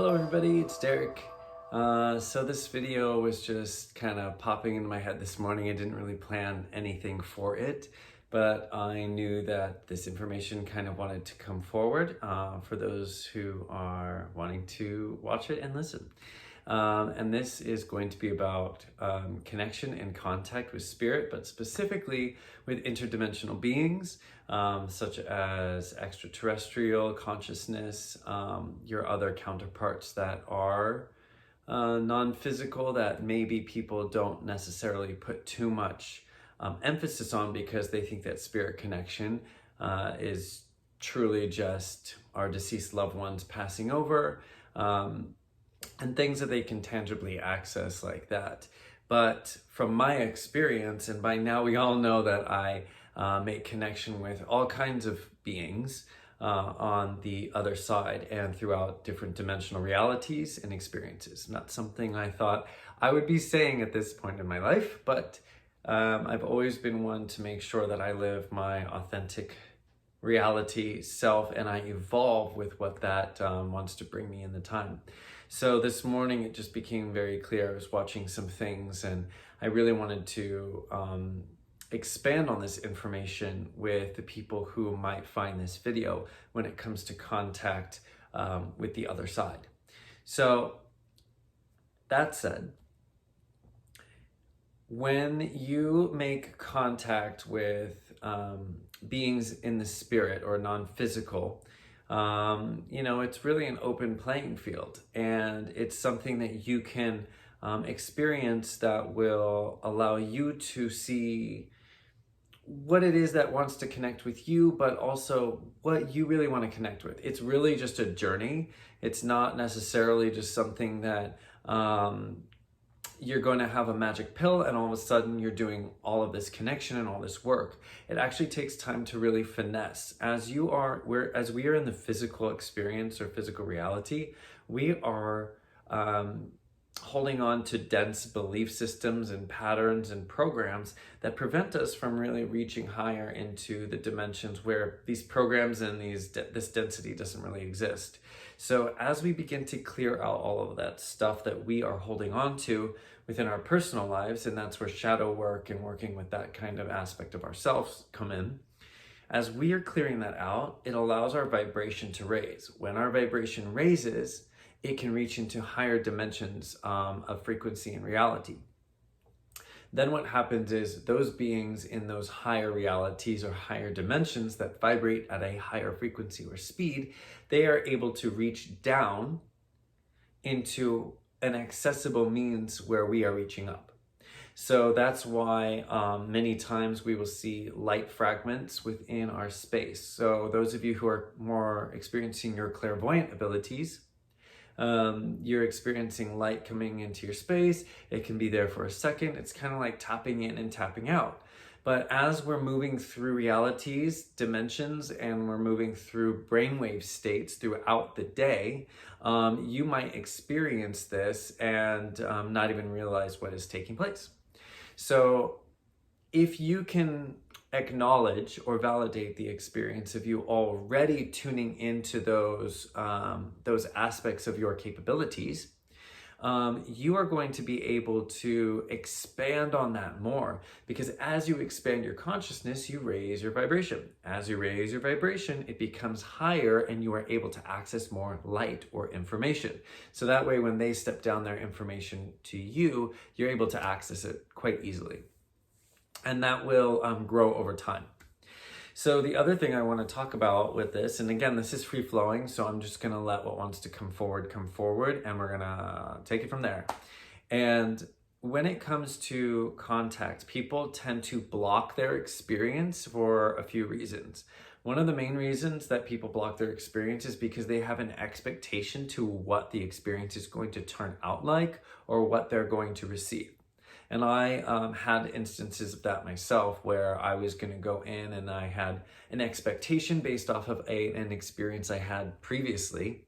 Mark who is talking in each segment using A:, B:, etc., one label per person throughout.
A: Hello everybody, it's Derek. So this video was just kind of popping into my head this morning. I didn't really plan anything for it, but I knew that this information kind of wanted to come forward for those who are wanting to watch it and listen. And this is going to be about connection and contact with spirit, but specifically with interdimensional beings, such as extraterrestrial consciousness, your other counterparts that are non-physical, that maybe people don't necessarily put too much emphasis on because they think that spirit connection is truly just our deceased loved ones passing over, and things that they can tangibly access like that. But from my experience, and by now we all know that I make connection with all kinds of beings on the other side and throughout different dimensional realities and experiences. Not something I thought I would be saying at this point in my life, but I've always been one to make sure that I live my authentic reality self and I evolve with what that wants to bring me in the time. So this morning it just became very clear. I was watching some things and I really wanted to expand on this information with the people who might find this video when it comes to contact with the other side. So that said, when you make contact with beings in the spirit or non-physical, it's really an open playing field, and it's something that you can experience that will allow you to see what it is that wants to connect with you, but also what you really want to connect with. It's really just a journey. It's not necessarily just something that you're going to have a magic pill and all of a sudden you're doing all of this connection and all this work. It actually takes time to really finesse. As we are in the physical experience or physical reality, we are holding on to dense belief systems and patterns and programs that prevent us from really reaching higher into the dimensions where these programs and this density doesn't really exist. So as we begin to clear out all of that stuff that we are holding on to within our personal lives, and that's where shadow work and working with that kind of aspect of ourselves come in. As we are clearing that out, it allows our vibration to raise. When our vibration raises, it can reach into higher dimensions of frequency and reality. Then what happens is those beings in those higher realities or higher dimensions that vibrate at a higher frequency or speed, they are able to reach down into an accessible means where we are reaching up. So that's why many times we will see light fragments within our space. So those of you who are more experiencing your clairvoyant abilities, you're experiencing light coming into your space. It can be there for a second. It's kind of like tapping in and tapping out. But as we're moving through realities, dimensions, and we're moving through brainwave states throughout the day, you might experience this and not even realize what is taking place. So if you can acknowledge or validate the experience of you already tuning into those aspects of your capabilities, you are going to be able to expand on that more, because as you expand your consciousness, you raise your vibration. As you raise your vibration, it becomes higher and you are able to access more light or information. So that way, when they step down their information to you, you're able to access it quite easily. And that will grow over time. So the other thing I want to talk about with this, and again, this is free flowing, so I'm just going to let what wants to come forward, and we're going to take it from there. And when it comes to contact, people tend to block their experience for a few reasons. One of the main reasons that people block their experience is because they have an expectation to what the experience is going to turn out like or what they're going to receive. And I had instances of that myself where I was going to go in and I had an expectation based off of an experience I had previously.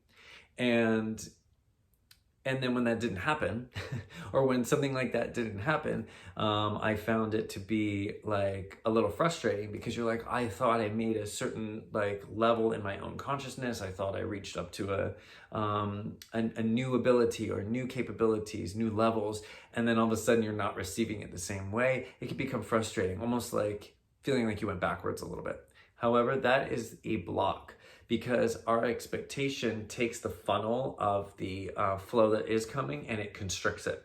A: And And then when that didn't happen, or when something like that didn't happen, I found it to be like a little frustrating, because you're like, I thought I made a certain like level in my own consciousness. I thought I reached up to a new ability or new capabilities, new levels. And then all of a sudden you're not receiving it the same way. It can become frustrating, almost like feeling like you went backwards a little bit. However, that is a block, because our expectation takes the funnel of the flow that is coming and it constricts it.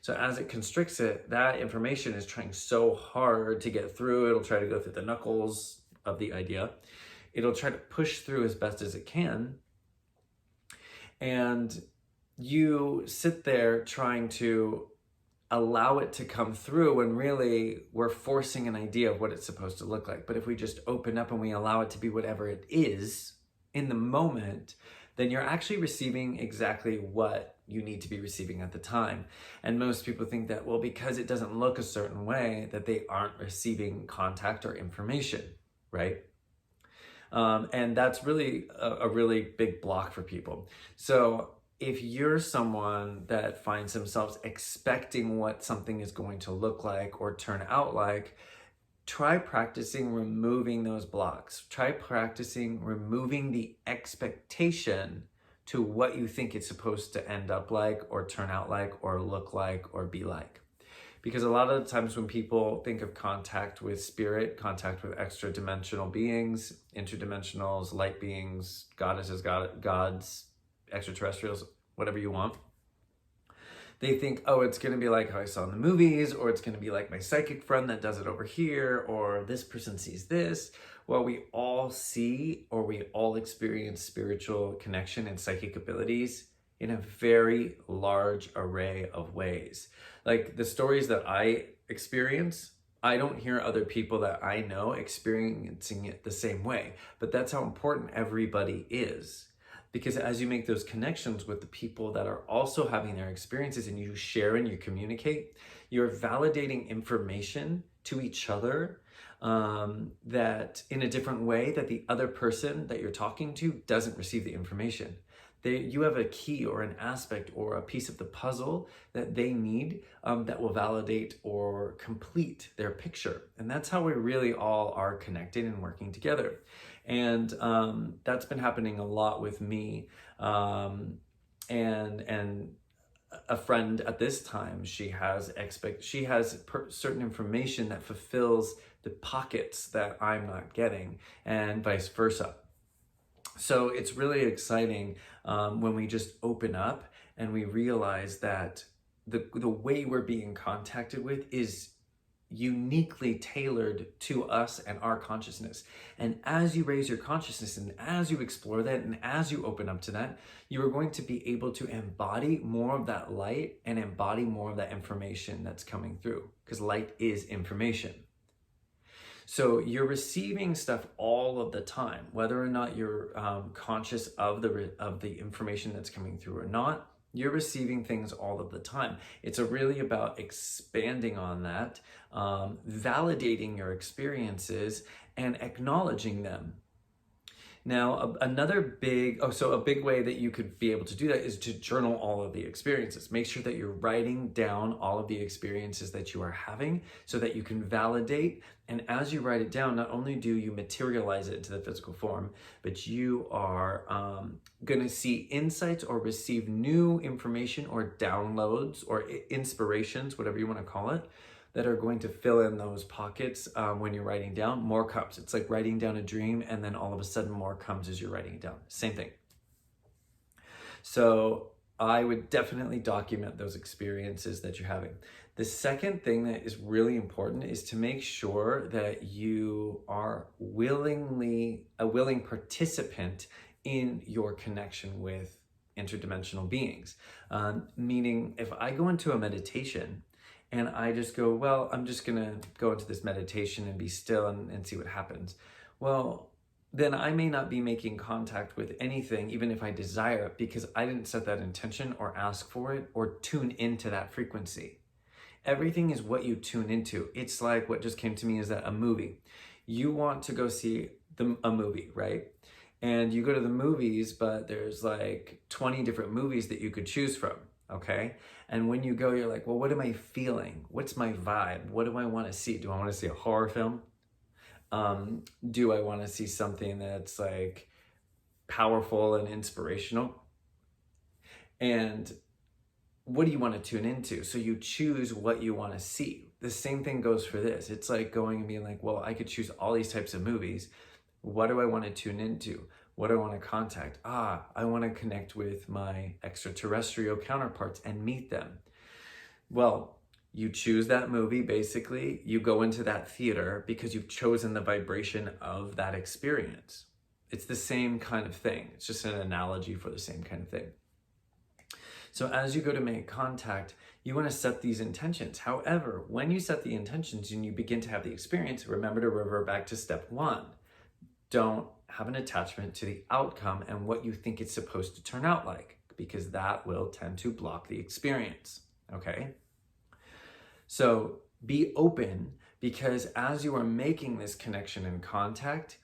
A: So as it constricts it, that information is trying so hard to get through. It'll try to go through the knuckles of the idea. It'll try to push through as best as it can. And you sit there trying to allow it to come through, when really we're forcing an idea of what it's supposed to look like. But if we just open up and we allow it to be whatever it is in the moment, then you're actually receiving exactly what you need to be receiving at the time. And most people think that, well, because it doesn't look a certain way, that they aren't receiving contact or information, right? And that's really a really big block for people. So if you're someone that finds themselves expecting what something is going to look like or turn out like, try practicing removing those blocks. Try practicing removing the expectation to what you think it's supposed to end up like, or turn out like, or look like, or be like. Because a lot of the times when people think of contact with spirit, contact with extra dimensional beings, interdimensionals, light beings, goddesses, gods, extraterrestrials, whatever you want, they think, oh, it's going to be like how I saw in the movies, or it's going to be like my psychic friend that does it over here, or this person sees this. Well, we all see, or we all experience spiritual connection and psychic abilities in a very large array of ways. Like the stories that I experience, I don't hear other people that I know experiencing it the same way. But that's how important everybody is. Because as you make those connections with the people that are also having their experiences, and you share and you communicate, you're validating information to each other that in a different way that the other person that you're talking to doesn't receive the information. You have a key or an aspect or a piece of the puzzle that they need that will validate or complete their picture. And that's how we really all are connected and working together. And that's been happening a lot with me. And a friend at this time, she has certain information that fulfills the pockets that I'm not getting, and vice versa. So it's really exciting when we just open up and we realize that the way we're being contacted with is uniquely tailored to us and our consciousness. And as you raise your consciousness, and as you explore that, and as you open up to that, you are going to be able to embody more of that light and embody more of that information that's coming through, because light is information. So you're receiving stuff all of the time, whether or not you're conscious of the information that's coming through or not. You're receiving things all of the time. It's really about expanding on that, validating your experiences, and acknowledging them. Now, a big way that you could be able to do that is to journal all of the experiences. Make sure that you're writing down all of the experiences that you are having so that you can validate. And as you write it down, not only do you materialize it into the physical form, but you are going to see insights or receive new information or downloads or inspirations, whatever you want to call it, that are going to fill in those pockets when you're writing down. More comes. It's like writing down a dream, and then all of a sudden more comes as you're writing it down. Same thing. So I would definitely document those experiences that you're having. The second thing that is really important is to make sure that you are a willing participant in your connection with interdimensional beings. Meaning, if I go into a meditation and I just go, well, I'm just going to go into this meditation and be still and see what happens. Well, then I may not be making contact with anything, even if I desire it, because I didn't set that intention or ask for it or tune into that frequency. Everything is what you tune into. It's like what just came to me is that a movie. You want to go see a movie, right? And you go to the movies, but there's like 20 different movies that you could choose from, okay? And when you go, you're like, well, what am I feeling? What's my vibe? What do I want to see? Do I want to see a horror film? Do I want to see something that's like powerful and inspirational? And what do you want to tune into? So you choose what you want to see. The same thing goes for this. It's like going and being like, well, I could choose all these types of movies. What do I want to tune into? What do I want to contact? I want to connect with my extraterrestrial counterparts and meet them. Well, you choose that movie, basically. You go into that theater because you've chosen the vibration of that experience. It's the same kind of thing. It's just an analogy for the same kind of thing. So as you go to make contact, you want to set these intentions. However, when you set the intentions and you begin to have the experience, remember to revert back to step one. Don't have an attachment to the outcome and what you think it's supposed to turn out like, because that will tend to block the experience, okay? So be open, because as you are making this connection and contact,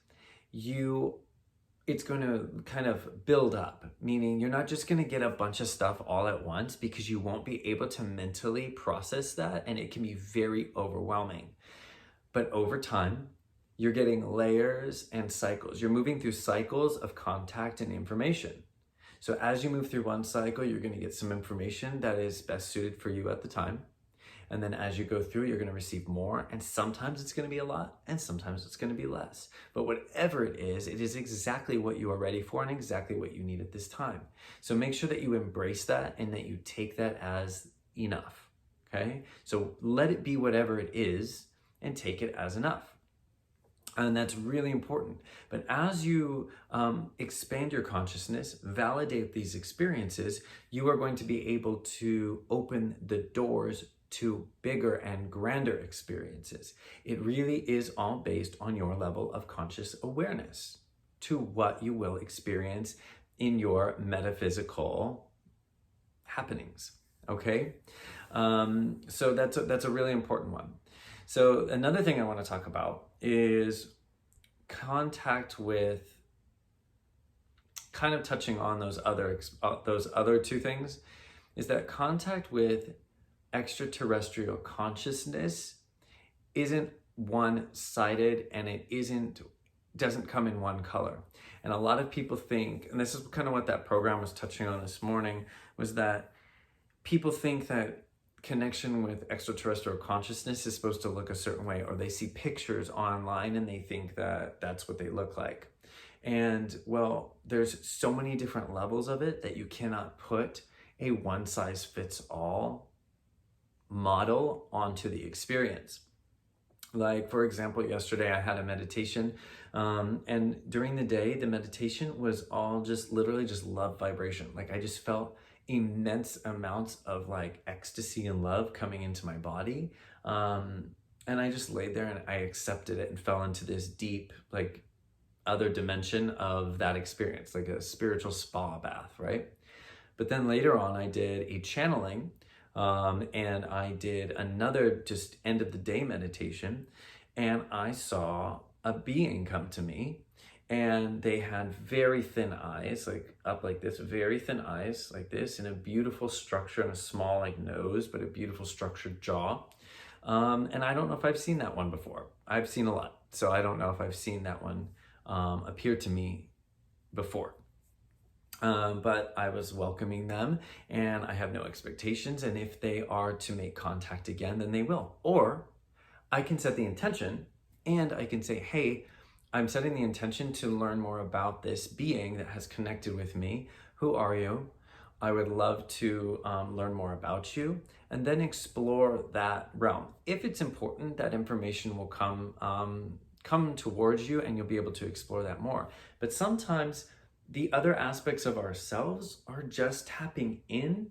A: it's going to kind of build up, meaning you're not just going to get a bunch of stuff all at once, because you won't be able to mentally process that, and it can be very overwhelming. But over time, you're getting layers and cycles. You're moving through cycles of contact and information. So as you move through one cycle, you're going to get some information that is best suited for you at the time. And then as you go through, you're going to receive more. And sometimes it's going to be a lot, and sometimes it's going to be less. But whatever it is exactly what you are ready for and exactly what you need at this time. So make sure that you embrace that and that you take that as enough, okay? So let it be whatever it is and take it as enough. And that's really important. But as you expand your consciousness, validate these experiences, you are going to be able to open the doors to bigger and grander experiences. It really is all based on your level of conscious awareness to what you will experience in your metaphysical happenings, okay? So that's a really important one. So another thing I want to talk about is contact with, kind of touching on those other two things, is that contact with extraterrestrial consciousness isn't one-sided, and it doesn't come in one color. And a lot of people think, and this is kind of what that program was touching on this morning, was that people think that connection with extraterrestrial consciousness is supposed to look a certain way, or they see pictures online and they think that that's what they look like. And well, there's so many different levels of it that you cannot put a one-size-fits-all model onto the experience. Like, for example, yesterday I had a meditation, and during the day, the meditation was all literally just love vibration. Like, I just felt immense amounts of like ecstasy and love coming into my body. And I just laid there and I accepted it and fell into this deep, like, other dimension of that experience, like a spiritual spa bath, right? But then later on, I did a channeling, and I did another just end of the day meditation, and I saw a being come to me. And they had very thin eyes, like up like this, very thin eyes like this, and a beautiful structure and a small like nose, but a beautiful structured jaw. And I don't know if I've seen that one before. I've seen a lot, so I don't know if I've seen that one appear to me before. But I was welcoming them, and I have no expectations. And if they are to make contact again, then they will. Or I can set the intention, and I can say, hey, I'm setting the intention to learn more about this being that has connected with me. Who are you? I would love to learn more about you, and then explore that realm. If it's important, that information will come towards you, and you'll be able to explore that more. But sometimes the other aspects of ourselves are just tapping in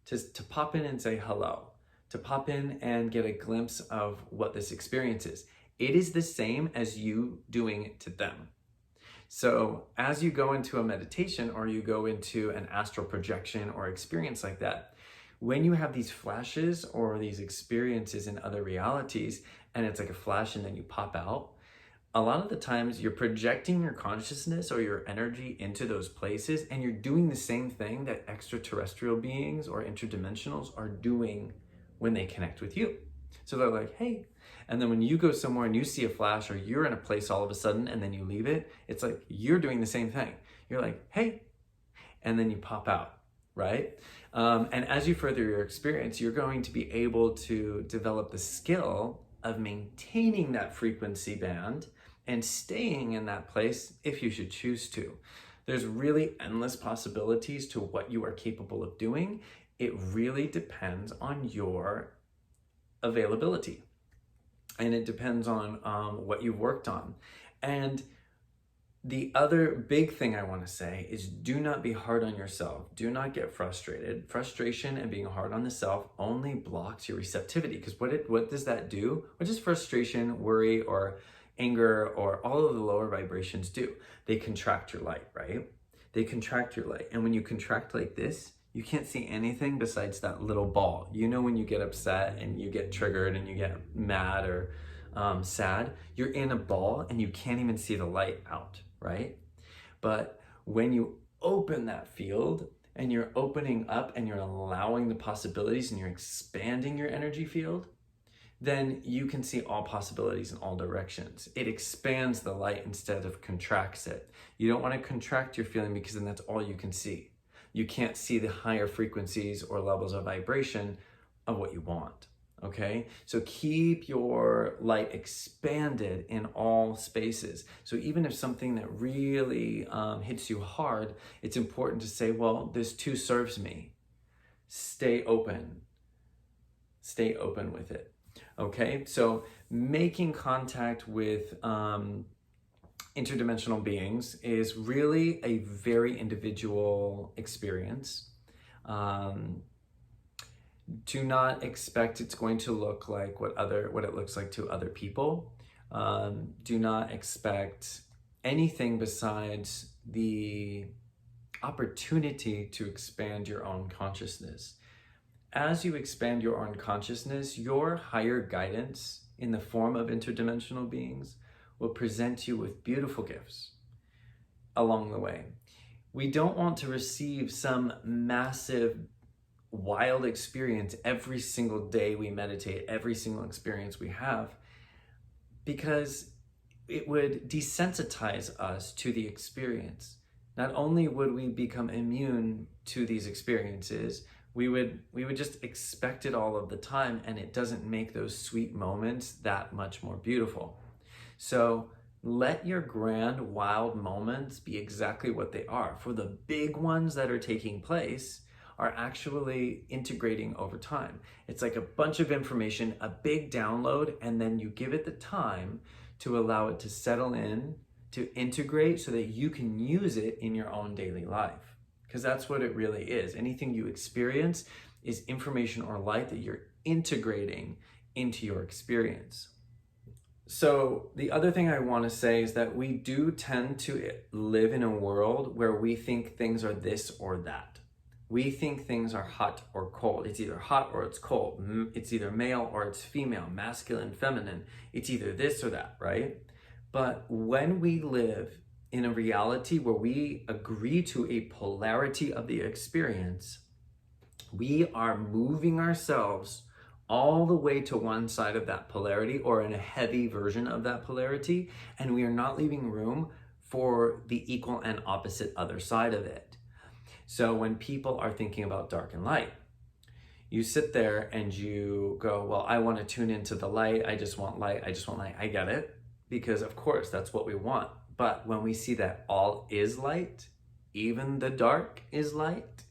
A: to pop in and say hello, to pop in and get a glimpse of what this experience is. It is the same as you doing it to them. So as you go into a meditation, or you go into an astral projection or experience like that, when you have these flashes or these experiences in other realities, and it's like a flash and then you pop out, a lot of the times you're projecting your consciousness or your energy into those places, and you're doing the same thing that extraterrestrial beings or interdimensionals are doing when they connect with you. So they're like, hey, and then when you go somewhere and you see a flash, or you're in a place all of a sudden and then you leave it, it's like you're doing the same thing. You're like, hey, and then you pop out, right? And as you further your experience, you're going to be able to develop the skill of maintaining that frequency band and staying in that place if you should choose to. There's really endless possibilities to what you are capable of doing. It really depends on your availability, and it depends on what you've worked on. And the other big thing I want to say is, do not be hard on yourself. Do not get frustrated. Frustration and being hard on the self only blocks your receptivity, because what does that do? What does frustration, worry, or anger, or all of the lower vibrations do? They contract your light, right? They contract your light. And when you contract like this, you can't see anything besides that little ball. You know, when you get upset and you get triggered and you get mad or sad, you're in a ball and you can't even see the light out, right? But when you open that field and you're opening up and you're allowing the possibilities and you're expanding your energy field, then you can see all possibilities in all directions. It expands the light instead of contracts it. You don't want to contract your feeling, because then that's all you can see. You can't see the higher frequencies or levels of vibration of what you want, okay? So keep your light expanded in all spaces. So even if something that really hits you hard, it's important to say, well, this too serves me. Stay open. Stay open with it. Okay, so making contact with interdimensional beings is really a very individual experience. Do not expect it's going to look like what it looks like to other people. Do not expect anything besides the opportunity to expand your own consciousness. As you expand your own consciousness, your higher guidance in the form of interdimensional beings will present you with beautiful gifts along the way. We don't want to receive some massive, wild experience every single day we meditate, every single experience we have, because it would desensitize us to the experience. Not only would we become immune to these experiences, we would just expect it all of the time, and it doesn't make those sweet moments that much more beautiful. So let your grand, wild moments be exactly what they are. For the big ones that are taking place are actually integrating over time. It's like a bunch of information, a big download, and then you give it the time to allow it to settle in, to integrate, so that you can use it in your own daily life. Because that's what it really is. Anything you experience is information or light that you're integrating into your experience. So the other thing I want to say is that we do tend to live in a world where we think things are this or that. We think things are hot or cold. It's either hot or it's cold. It's either male or it's female, masculine, feminine. It's either this or that, right? But when we live in a reality where we agree to a polarity of the experience, we are moving ourselves all the way to one side of that polarity, or in a heavy version of that polarity, and we are not leaving room for the equal and opposite other side of it. So when people are thinking about dark and light, you sit there and you go, well, I want to tune into the light. I just want light. I just want light. I get it, because of course that's what we want. But when we see that all is light, even the dark is light,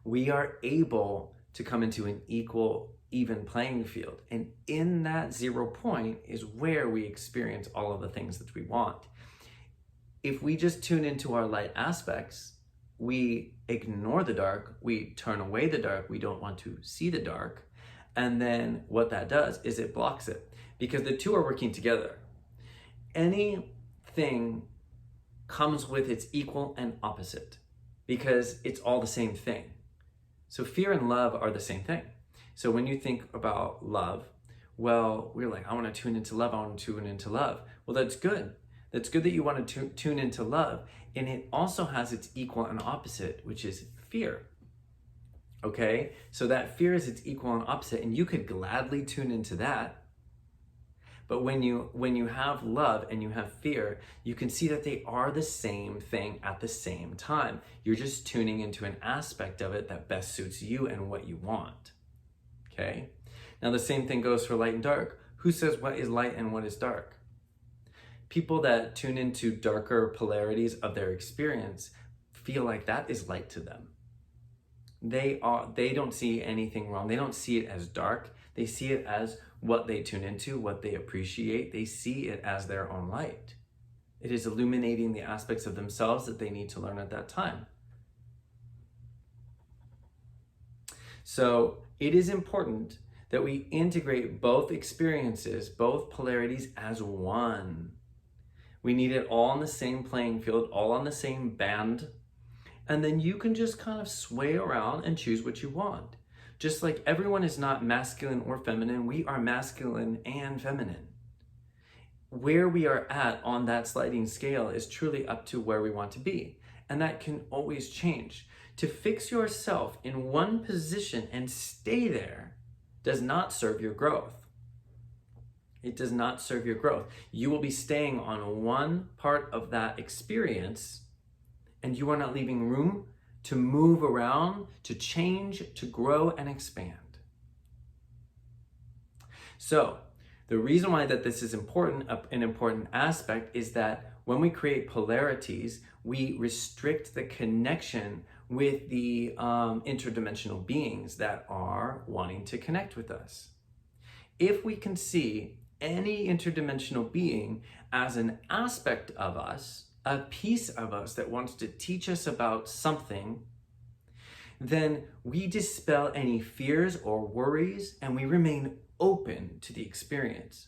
A: we are able to come into an equal, even playing field. And in that 0 point is where we experience all of the things that we want. If we just tune into our light aspects, we ignore the dark, we turn away the dark, we don't want to see the dark. And then what that does is it blocks it, because the two are working together. Anything comes with its equal and opposite, because it's all the same thing. So fear and love are the same thing. So when you think about love, well, we're like, I want to tune into love, I want to tune into love. Well, that's good. That's good that you want to tune into love. And it also has its equal and opposite, which is fear. Okay? So that fear is its equal and opposite, and you could gladly tune into that. But when you have love and you have fear, you can see that they are the same thing at the same time. You're just tuning into an aspect of it that best suits you and what you want. Okay? Now the same thing goes for light and dark. Who says what is light and what is dark? People that tune into darker polarities of their experience feel like that is light to them. They don't see anything wrong. They don't see it as dark. They see it as what they tune into, what they appreciate. They see it as their own light. It is illuminating the aspects of themselves that they need to learn at that time. So it is important that we integrate both experiences, both polarities as one. We need it all on the same playing field, all on the same band. And then you can just kind of sway around and choose what you want. Just like everyone is not masculine or feminine, we are masculine and feminine. Where we are at on that sliding scale is truly up to where we want to be. And that can always change. To fix yourself in one position and stay there does not serve your growth. It does not serve your growth. You will be staying on one part of that experience, and you are not leaving room to move around, to change, to grow and expand. So the reason why that this is important, an important aspect, is that when we create polarities, we restrict the connection with the interdimensional beings that are wanting to connect with us. If we can see any interdimensional being as an aspect of us, a piece of us that wants to teach us about something, then we dispel any fears or worries and we remain open to the experience.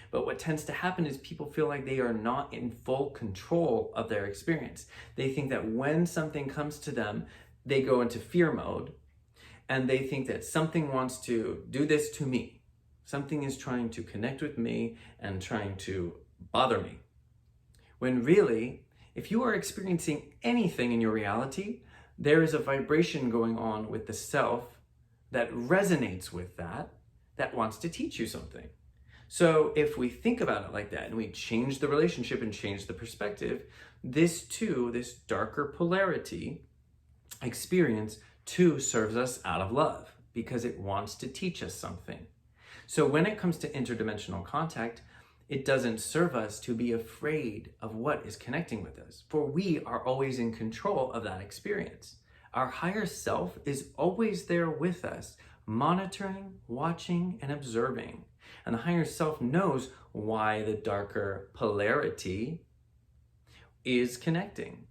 A: But what tends to happen is people feel like they are not in full control of their experience. They think that when something comes to them, they go into fear mode, and they think that something wants to do this to me. Something is trying to connect with me and trying to bother me. When really, if you are experiencing anything in your reality, there is a vibration going on with the self that resonates with that wants to teach you something. So if we think about it like that and we change the relationship and change the perspective, this darker polarity experience too serves us out of love because it wants to teach us something. So when it comes to interdimensional contact, it doesn't serve us to be afraid of what is connecting with us, for we are always in control of that experience. Our higher self is always there with us, monitoring, watching, and observing. And the higher self knows why the darker polarity is connecting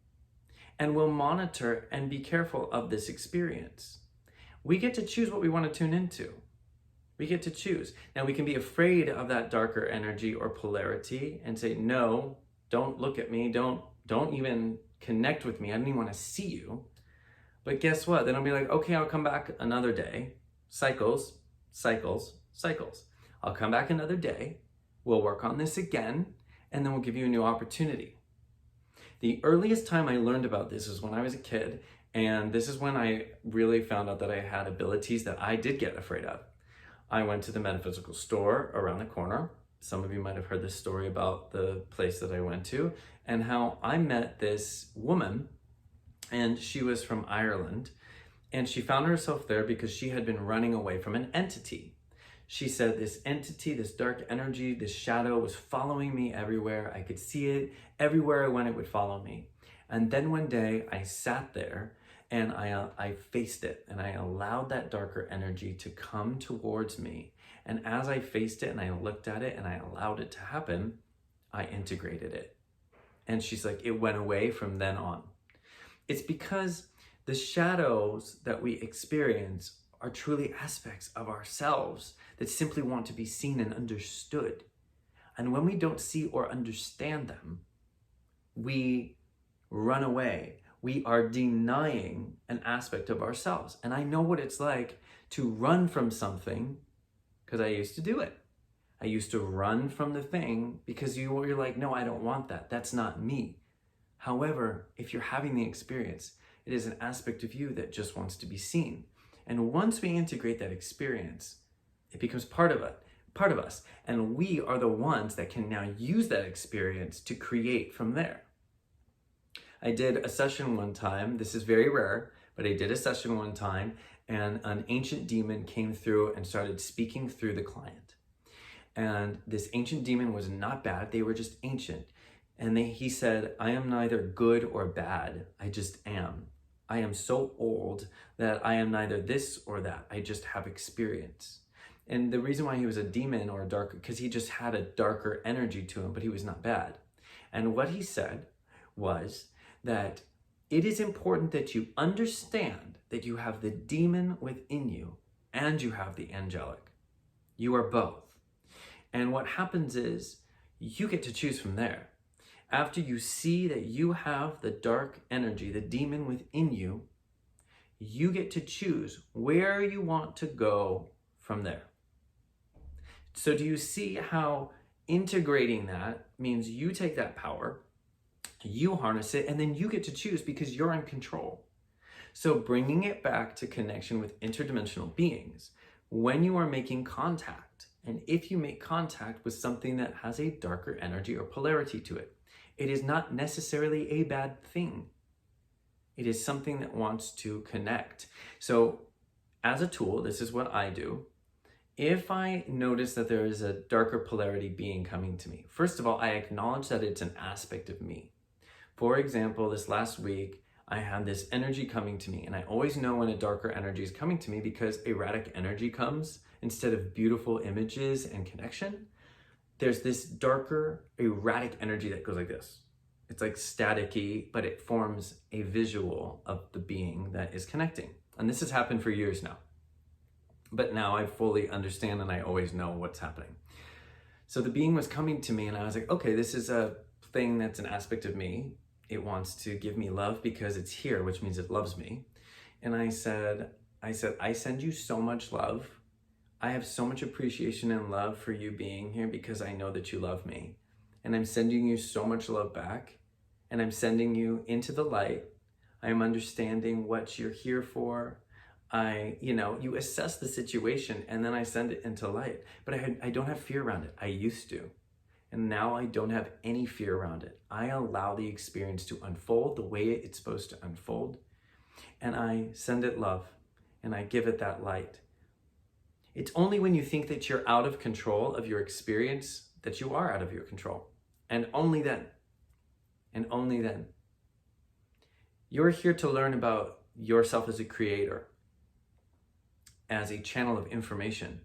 A: and will monitor and be careful of this experience. We get to choose what we want to tune into. We get to choose. Now we can be afraid of that darker energy or polarity and say, no, don't look at me. Don't even connect with me. I don't even want to see you. But guess what? Then I'll be like, okay, I'll come back another day. Cycles, cycles, cycles. I'll come back another day. We'll work on this again, and then we'll give you a new opportunity. The earliest time I learned about this is when I was a kid, and this is when I really found out that I had abilities that I did get afraid of. I went to the metaphysical store around the corner. Some of you might have heard this story about the place that I went to and how I met this woman, and she was from Ireland, and she found herself there because she had been running away from an entity. She said this entity, this dark energy, this shadow was following me everywhere. I could see it. Everywhere I went, it would follow me. And then one day I sat there and I faced it, and I allowed that darker energy to come towards me. And as I faced it and I looked at it and I allowed it to happen, I integrated it. And she's like, it went away from then on. It's because the shadows that we experience are truly aspects of ourselves that simply want to be seen and understood. And when we don't see or understand them, we run away. We are denying an aspect of ourselves. And I know what it's like to run from something because I used to do it. I used to run from the thing because you're like, no, I don't want that. That's not me. However, if you're having the experience, it is an aspect of you that just wants to be seen. And once we integrate that experience, it becomes part of us. And we are the ones that can now use that experience to create from there. I did a session one time. This is very rare, but I did a session one time, and an ancient demon came through and started speaking through the client. And this ancient demon was not bad. They were just ancient. And he said, I am neither good or bad. I just am. I am so old that I am neither this or that. I just have experience. And the reason why he was a demon or a darker, because he just had a darker energy to him, but he was not bad. And what he said was that it is important that you understand that you have the demon within you and you have the angelic. You are both. And what happens is you get to choose from there. After you see that you have the dark energy, the demon within you, you get to choose where you want to go from there. So do you see how integrating that means you take that power, you harness it, and then you get to choose because you're in control. So bringing it back to connection with interdimensional beings, when you are making contact, and if you make contact with something that has a darker energy or polarity to it, it is not necessarily a bad thing. It is something that wants to connect. So as a tool, this is what I do. If I notice that there is a darker polarity being coming to me, first of all, I acknowledge that it's an aspect of me. For example, this last week, I had this energy coming to me, and I always know when a darker energy is coming to me because erratic energy comes instead of beautiful images and connection. There's this darker, erratic energy that goes like this. It's like staticky, but it forms a visual of the being that is connecting. And this has happened for years now. But now I fully understand and I always know what's happening. So the being was coming to me and I was like, okay, this is a thing that's an aspect of me. It wants to give me love because it's here, which means it loves me. And I said, I send you so much love. I have so much appreciation and love for you being here because I know that you love me. And I'm sending you so much love back. And I'm sending you into the light. I am understanding what you're here for. You assess the situation and then I send it into light. But I don't have fear around it. I used to. And now I don't have any fear around it. I allow the experience to unfold the way it's supposed to unfold. And I send it love. And I give it that light. It's only when you think that you're out of control of your experience that you are out of your control. And only then. And only then. You're here to learn about yourself as a creator, as a channel of information.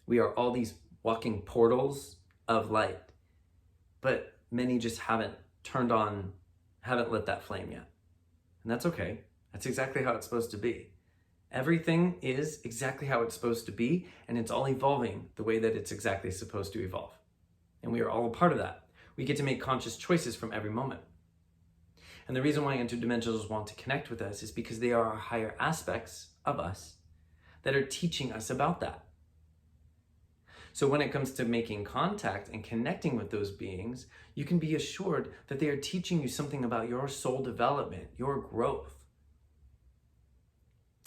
A: We are all these walking portals of light, but many just haven't lit that flame yet. And that's okay. That's exactly how it's supposed to be. Everything is exactly how it's supposed to be, and it's all evolving the way that it's exactly supposed to evolve. And we are all a part of that. We get to make conscious choices from every moment. And the reason why interdimensionals want to connect with us is because they are higher aspects of us that are teaching us about that. So when it comes to making contact and connecting with those beings, you can be assured that they are teaching you something about your soul development, your growth,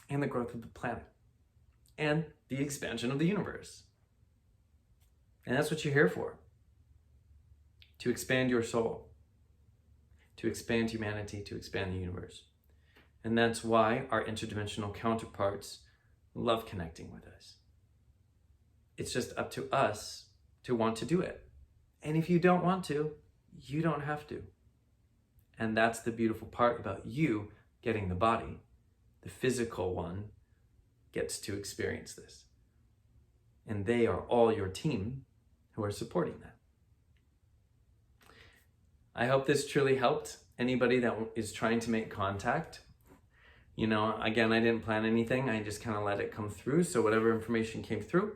A: and the growth of the planet, and the expansion of the universe. And that's what you're here for. To expand your soul, to expand humanity, to expand the universe. And that's why our interdimensional counterparts love connecting with us. It's just up to us to want to do it. And if you don't want to, you don't have to. And that's the beautiful part about you getting the body. The physical one gets to experience this. And they are all your team who are supporting that. I hope this truly helped anybody that is trying to make contact. Again, I didn't plan anything. I just kind of let it come through. So whatever information came through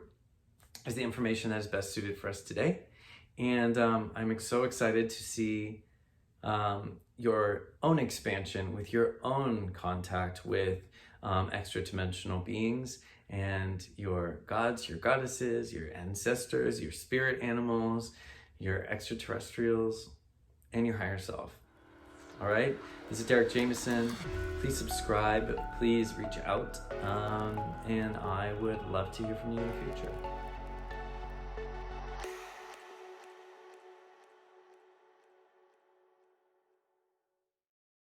A: is the information that is best suited for us today. And I'm so excited to see your own expansion with your own contact with extra dimensional beings and your gods, your goddesses, your ancestors, your spirit animals, your extraterrestrials, and your higher self. All right, this is Derek Jameson. Please subscribe, please reach out, and I would love to hear from you in the future.